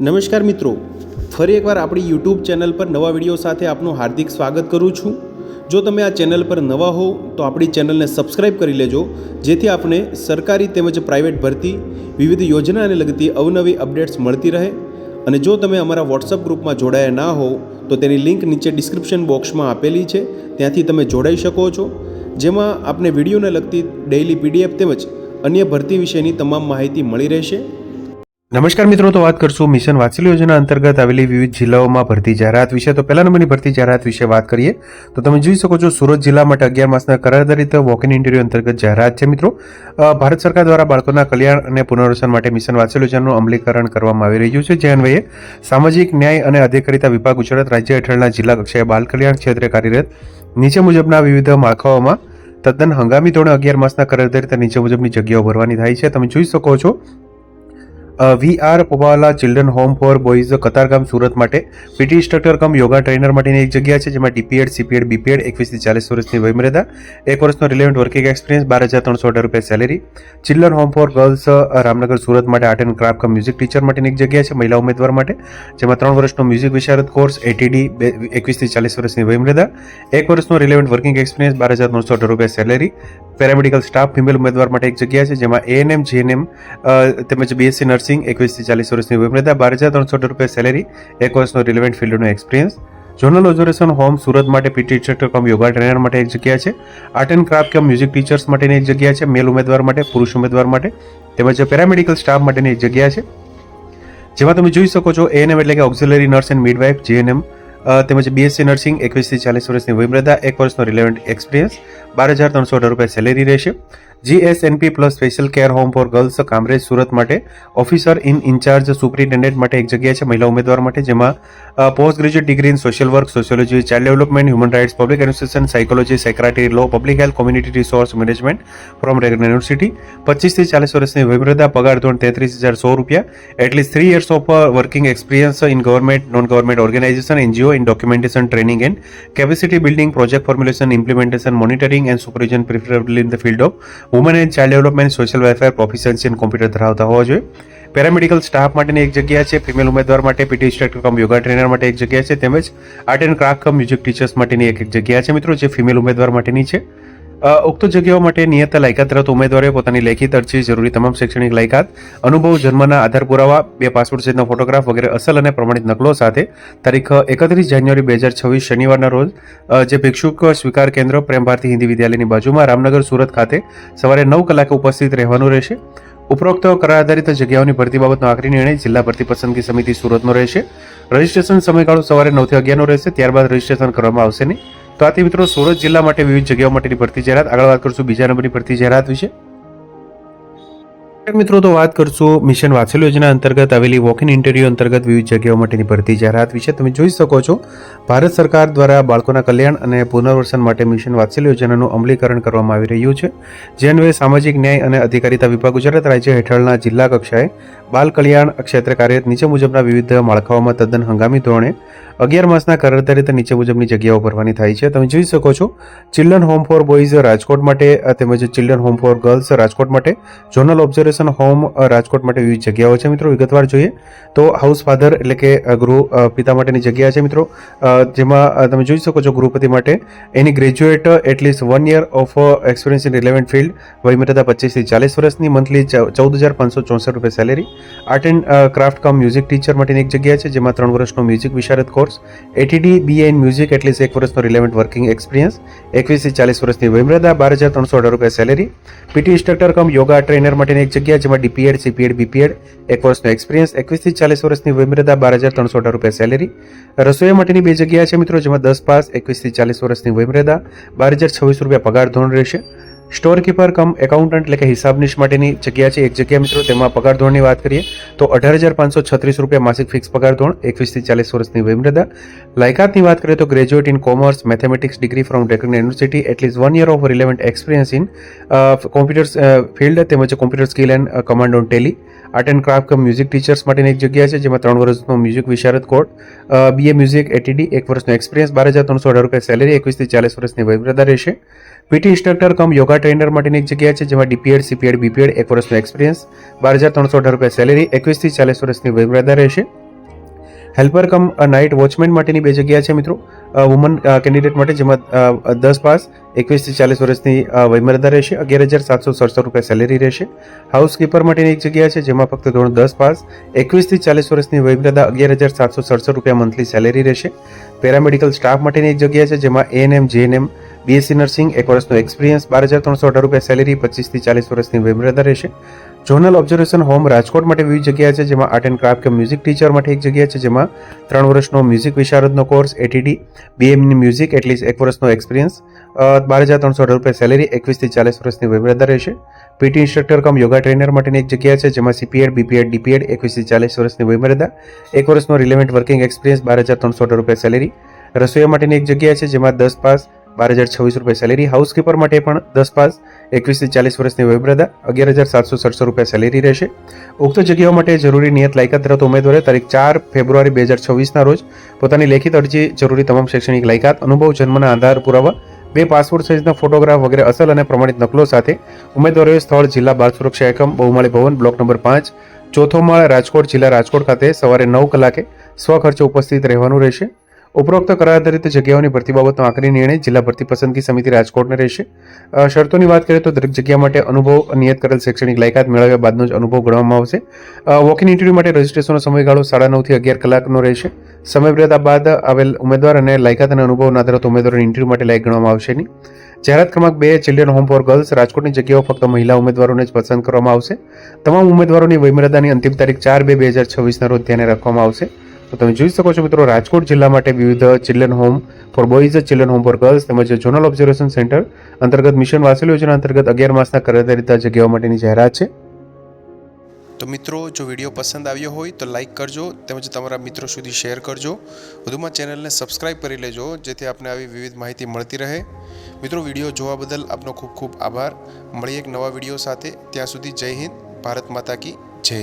નમસ્કાર મિત્રો, ફરી એકવાર આપણી યુટ્યુબ ચેનલ પર નવા વિડીયો સાથે આપનું હાર્દિક સ્વાગત કરું છું। જો તમે આ ચેનલ પર નવા હો તો આપણી ચેનલને સબસ્ક્રાઈબ કરી લેજો, જેથી આપને સરકારી તેમજ પ્રાઇવેટ ભરતી વિવિધ યોજનાને લગતી અવનવી અપડેટ્સ મળતી રહે। અને જો તમે અમારા વોટ્સઅપ ગ્રુપમાં જોડાયા ના હો તો તેની લિંક નીચે ડિસ્ક્રિપ્શન બોક્સમાં આપેલી છે, ત્યાંથી તમે જોડાઈ શકો છો, જેમાં આપને વિડીયોને લગતી ડેઇલી પીડીએફ તેમજ અન્ય ભરતી વિશેની તમામ માહિતી મળી રહેશે। નમસ્કાર મિત્રો, તો વાત કરશું મિશન વાત્સલ્ય યોજના અંતર્ગત આવેલી વિવિધ જિલ્લાઓમાં ભરતી જાહેરાત વિશે। તો પહેલા નંબરની ભરતી જાહેરાત વિશે વાત કરીએ તો તમે જોઈ શકો છો, સુરત જિલ્લા માટે 11 માસના કરાર આધારિત વોક ઇન ઇન્ટરવ્યુ અંતર્ગત જાહેરાત છે મિત્રો। ભારત સરકાર દ્વારા બાળકોના કલ્યાણ અને પુનર્વસન માટે મિશન વાત્સલ્ય યોજનાનું અમલીકરણ કરવામાં આવી રહ્યું છે, જે અન્વયે સામાજિક ન્યાય અને અધિકારીતા વિભાગ ગુજરાત રાજ્ય હેઠળના જિલ્લા કક્ષાએ બાળ કલ્યાણ ક્ષેત્રે કાર્યરત નીચે મુજબના વિવિધ માળખાઓમાં તદ્દન હંગામી ધોરણે 11 માસના કરાર આધારિત નીચે મુજબની જગ્યાઓ ભરવાની થાય છે। તમે જોઈ શકો છો, VR Powala children home for boys Katargam Surat માટે PT instructor cum yoga trainer માટેની એક જગ્યા છે, જેમાં DPED CPED BPED 21 થી 40 વર્ષની વયમર્યાદા, 1 વર્ષનો રિલેવન્ટ વર્કિંગ એક્સપિરિયન્સ, 12,318 રૂપિયા salary. Children home for girls Ramnagar Surat માટે art and craft cum music teacher માટેની એક જગ્યા છે મહિલા ઉમેદવાર માટે, જેમાં 3 વર્ષનો મ્યુઝિક વિશારદ કોર્સ, ATD 21 થી 40 વર્ષની વયમર્યાદા, 1 વર્ષનો રિલેવન્ટ વર્કિંગ એક્સપિરિયન્સ, 12,318 રૂપિયા સેલેરી। પેરામેડિકલ સ્ટાફ ફિમેલ ઉમેદવાર માટે એક જગ્યા છે, જેમાં ANM GNM તેમજ BSc નર્સિંગ 21 થી 40 વર્ષની વયમર્યાદા, 12,318 રૂપિયા સેલેરી, 1 વર્ષનો રિલેવન્ટ ફિલ્ડનો experience. Zonal observation home Surat માટે PT instructor cum yoga trainer માટે એક જગ્યા છે, art and craft cum music teachers માટેની એક જગ્યા છે મેલ ઉમેદવાર માટે, પુરુષ ઉમેદવાર માટે, તેમજ પેરામેડિકલ સ્ટાફ માટેની એક જગ્યા છે, જેમાં તમે જોઈ શકો છો ANM એટલે કે auxiliary nurse and midwife GNM તેમજ BSc નર્સિંગ 21 થી 40 વર્ષની વયમર્યાદા, 1 વર્ષનો રિલેવન્ટ એક્સપિરિયન્સ, 12,318 રૂપિયા સેલેરી રહેશે। GSNP plus special care home for girls Kamrej Surat માટે ઓફિસર ઇન ઇન્ચાર્જ સુપરિન્ટેન્ડન્ટ માટે એક જગ્યા છે મહિલા ઉમેદવાર માટે, જેમાં post graduate degree in social work, sociology, child development, human rights, public administration, psychology, secretary, law, public health, community resource management from regular university, 25 થી 40 વર્ષની વયમર્યાદા, પગાર ધોરણ 33,100 રૂપિયા, at least 3 years of working experience in government, non government organisation, NGO in documentation, training and capacity building, project formulation, implementation, monitoring and supervision, preferably in the field of woman and child development, social welfare, proficiency in computer ધરાવતા હોવા જોઈએ। Paramedical staff માટેની એક જગ્યા છે, female ઉમેદવાર માટે PT instructor cum yoga trainer માટે એક જગ્યા છે, તેમજ art and craft cum music teachers માટેની એક જગ્યા છે મિત્રો, જે ફિમેલ ઉમેદવાર માટેની છે। ઉક્ત જગ્યાઓ માટે નિયત લાયકાત ધરાવતા ઉમેદવારોએ પોતાની લેખિત અરજી, જરૂરી તમામ શૈક્ષણિક લાયકાત, અનુભવ, જન્મના આધાર પુરાવા, 2 પાસપોર્ટ સાઇઝનો ફોટોગ્રાફ વગેરે અસલ અને પ્રમાણિત નકલો સાથે તારીખ 31 જાન્યુઆરી 2026 શનિવારના રોજ જે ભિક્ષુક સ્વીકાર કેન્દ્ર પ્રેમ ભારતી હિન્દી વિદ્યાલયની બાજુમાં રામનગર સુરત ખાતે સવારે 9 કલાકે ઉપસ્થિત રહેવાનું રહેશે। ઉપરોક્ત કરાર આધારિત જગ્યાઓની ભરતી બાબતનો આખરી નિર્ણય જિલ્લા ભરતી પસંદગી સમિતિ સુરતનો રહેશે। રજિસ્ટ્રેશન સમયગાળો સવારે 9 થી 11નો રહેશે, ત્યારબાદ રજિસ્ટ્રેશન કરવામાં આવશે નહીં। તો આથી મિત્રો સુરત જિલ્લા માટે વિવિધ જગ્યાઓ માટેની ભરતી જાહેરાત। આગળ વાત કરશું બીજા નંબરની ભરતી જાહેરાત વિશે। મિત્રો, તો વાત કરશું મિશન વાત્સલ્ય યોજના અંતર્ગત આવેલી વોક ઇન ઇન્ટરવ્યુ અંતર્ગત વિવિધ જગ્યાઓ માટેની ભરતી જાહેરાત વિશે। તમે જોઈ શકો છો, ભારત સરકાર દ્વારા બાળકોના કલ્યાણ અને પુનર્વસન માટે મિશન વાત્સલ્ય યોજનાનું અમલીકરણ કરવામાં આવી રહ્યું છે, જે અન્વયે સામાજિક ન્યાય અને અધિકારીતા વિભાગ ગુજરાત રાજ્ય હેઠળના જિલ્લા કક્ષાએ બાળ કલ્યાણ ક્ષેત્રે કાર્યરત નીચે મુજબના વિવિધ માળખાઓમાં તદ્દન હંગામી ધોરણે 11 માસના કરાર આધારિત નીચે મુજબની જગ્યાઓ ભરવાની થાય છે। તમે જોઈ શકો છો, children home for boys Rajkot માટે તેમજ children home for girls Rajkot માટે, ઝોનલ ઓબ્ઝર્વેશન હોમ રાજકોટ માટે વિવિધ જગ્યાઓ છે મિત્રો। વિગતવાર જોઈએ તો હાઉસ ફાધર એટલે કે ગૃહ પિતા માટેની જગ્યા છે મિત્રો, જેમાં તમે જોઈ શકો છો ગૃહપતિ માટે any graduate at least 1 year of experience in relevant field, વયમર્યાદા 25 થી 40 વર્ષની, મંથલી 14,564 રૂપિયા salary. Art and craft cum music teacher માટેની એક જગ્યા છે, જેમાં 3 વર્ષનો music Visharad course, ATD BA in music at least 1 વર્ષનો રિલેવન્ટ વર્કિંગ એક્સપિરિયન્સ, 21 થી 40 વર્ષની વયમર્યાદા, 12,318 રૂપિયા salary. PT instructor cum yoga trainer માટેની એક જગ્યા, જેમાં DPED CPED BPED 1 વર્ષનો એક્સપિરિયન્સ, 21 થી 40 વર્ષની વયમર્યાદા, 12,318 રૂપિયા સેલેરી। રસોઈયા માટેની 2 જગ્યા છે મિત્રો, જેમાં 10 પાસ, 21 થી 40 વર્ષની વયમર્યાદા, 12,026 રૂપિયા પગાર ધોરણ રહેશે। સ્ટોર કીપર કમ એકાઉન્ટન્ટ એટલે કે હિસાબનીશ માટેની જગ્યા છે એક જગ્યા મિત્રો, તેમાં પગાર ધોરણની વાત કરીએ તો 18,536 રૂપિયા માસિક ફિક્સ પગાર ધોરણ, 21 થી 40 વર્ષની વયમર્યાદા। લાયકાતની વાત કરીએ તો graduate in commerce, mathematics degree from recognised university, at least 1 year of relevant experience in computer field તેમજ computer skill and command on Tally, art and craft cum music teachers માટેની એક જગ્યા છે, જેમાં 3 વર્ષનો music Visharad course, BA music ATD 1 વર્ષનો experience, 12,318 રૂપિયા salary, 21 થી 40 વર્ષની વયમર્યાદા રહેશે। PT instructor cum yoga trainer માટેની એક જગ્યા છે, જેમાં DPED CPED BPED 1 વર્ષનો એક્સપિરિયન્સ, 12,318 રૂપિયા સેલેરી, 21 થી 40 વર્ષની વયમર્યાદા રહેશે। હેલ્પર કમ નાઇટ વોચમેન માટેની 2 જગ્યા છે મિત્રો, વુમન કેન્ડિડેટ માટે, જેમાં 10 પાસ 21 થી 40 વર્ષની વયમર્યાદા રહેશે, 11,767 રૂપિયા સેલેરી રહેશે. હાઉસકીપર માટેની 1 જગ્યા છે, જેમાં ફક્ત ધોરણ 10 પાસ 21 થી 40 વર્ષની વયમર્યાદા, 11,767 રૂપિયા મંથલી સેલેરી રહેશે. પેરામેડિકલ સ્ટાફ માટેની 1 જગ્યા છે, જેમાં એએનએમ, જેએનએમ, બીએસસી નર્સિંગ, 1 વર્ષનો એક્સપિરિયન્સ, 12,318 રૂપિયા સેલેરી, 25 થી 40 વર્ષની વયમર્યાદા રહેશે. ઝોનલ ઓબ્ઝર્વેશન હોમ રાજકોટ માટે વિવિધ જગ્યા છે, જેમાં આર્ટ એન્ડ ક્રાફ્ટ કે મ્યુઝિક ટીચર માટે 1 જગ્યા છે, જેમાં 3 વર્ષનો મ્યુઝિક વિશારદનો કોર્સ, એટીડી, બીએમની મ્યુઝિક, એટલીસ્ટ 1 વર્ષનો એક્સપિરિયન્સ, 12,318 રૂપિયા સેલેરી, 21 થી 40 વર્ષની વયમર્યાદા રહેશે. PT instructor cum yoga trainer માટેની 1 જગ્યા છે, જેમાં સીપીએડ, બીપીએડ, ડીપીએડ, 21 થી 40 વર્ષની વયમર્યાદા, 1 વર્ષનો રિલેવન્ટ વર્કિંગ એક્સપિરિયન્સ, 12,318 રૂપિયા સેલેરી. રસોઈયા માટેની 1 જગ્યા છે, જેમાં 10 પાસ 12,026 રૂપિયા સેલેરી. હાઉસકીપર માટે પણ 10 પાસ 21 થી 40 વર્ષની વયમર્યાદા, 11,767 રૂપિયા સેલેરી રહેશે. ઉક્ત જગ્યાઓ માટે જરૂરી નિયત લાયકાત ધરાવતા ઉમેદવારે તારીખ 4 ફેબ્રુઆરી 2026ના રોજ પોતાની લેખિત અરજી, જરૂરી તમામ શૈક્ષણિક લાયકાત, અનુભવ, જન્મના આધાર પુરાવા, 2 પાસપોર્ટ સાઇઝના ફોટોગ્રાફ વગેરે અસલ અને પ્રમાણિત નકલો સાથે ઉમેદવારોએ સ્થળ જિલ્લા બાળ સુરક્ષા એકમ, બહુમાળી ભવન, બ્લોક નંબર 5, ચોથો માળ, રાજકોટ, જિલ્લા રાજકોટ ખાતે સવારે 9 કલાકે સ્વખર્ચે ઉપસ્થિત રહેવાનું રહેશે. ઉપરોક્ત કરાર આધારિત જગ્યાઓની ભરતી બાબતનો આખરી નિર્ણય જિલ્લા ભરતી પસંદગી સમિતિ રાજકોટને રહેશે. શરતોની વાત કરીએ તો દરેક જગ્યા માટે અનુભવ, નિયત કરેલ શૈક્ષણિક લાયકાત મેળવ્યા બાદનો જ અનુભવ ગણવામાં આવશે. વોક-ઇન ઇન્ટરવ્યૂ માટે રજિસ્ટ્રેશનનો સમયગાળો 9:30 થી 11 કલાકનો રહેશે. સમયમર્યાદા બાદ આવેલ ઉમેદવાર અને લાયકાત અને અનુભવના આધારે ઉમેદવારોને ઇન્ટરવ્યૂ માટે લાયક ગણવામાં આવશે નહીં. જાહેરાત ક્રમાંક 2, ચિલ્ડ્રન હોમ ફોર ગર્લ્સ રાજકોટની જગ્યાઓ ફક્ત મહિલા ઉમેદવારોને જ પસંદ કરવામાં આવશે. તમામ ઉમેદવારોની વયમર્યાદાની અંતિમ તારીખ 4/2/2026ના રોજ ધ્યાને રાખવામાં આવશે. તો તમે જોઈ શકો છો મિત્રો, રાજકોટ જિલ્લા માટે વિવિધ children home for boys, children home for girls તેમજ ઝોનલ ઓબ્ઝર્વેશન સેન્ટર અંતર્ગત મિશન વાત્સલ્ય યોજના અંતર્ગત 11 માસના કરાધારિત જગ્યાઓ માટેની જાહેરાત છે. તો મિત્રો, જો વિડીયો પસંદ આવ્યો હોય તો લાઇક કરજો તેમજ તમારા મિત્રો સુધી શેર કરજો. વધુમાં ચેનલને સબસ્ક્રાઇબ કરી લેજો, જેથી આપને આવી વિવિધ માહિતી મળતી રહે. મિત્રો, વિડીયો જોવા બદલ આપનો ખૂબ ખૂબ આભાર. મળીએ એક નવા વિડીયો સાથે. ત્યાં સુધી જય હિન્દ, ભારત માતા કી જય.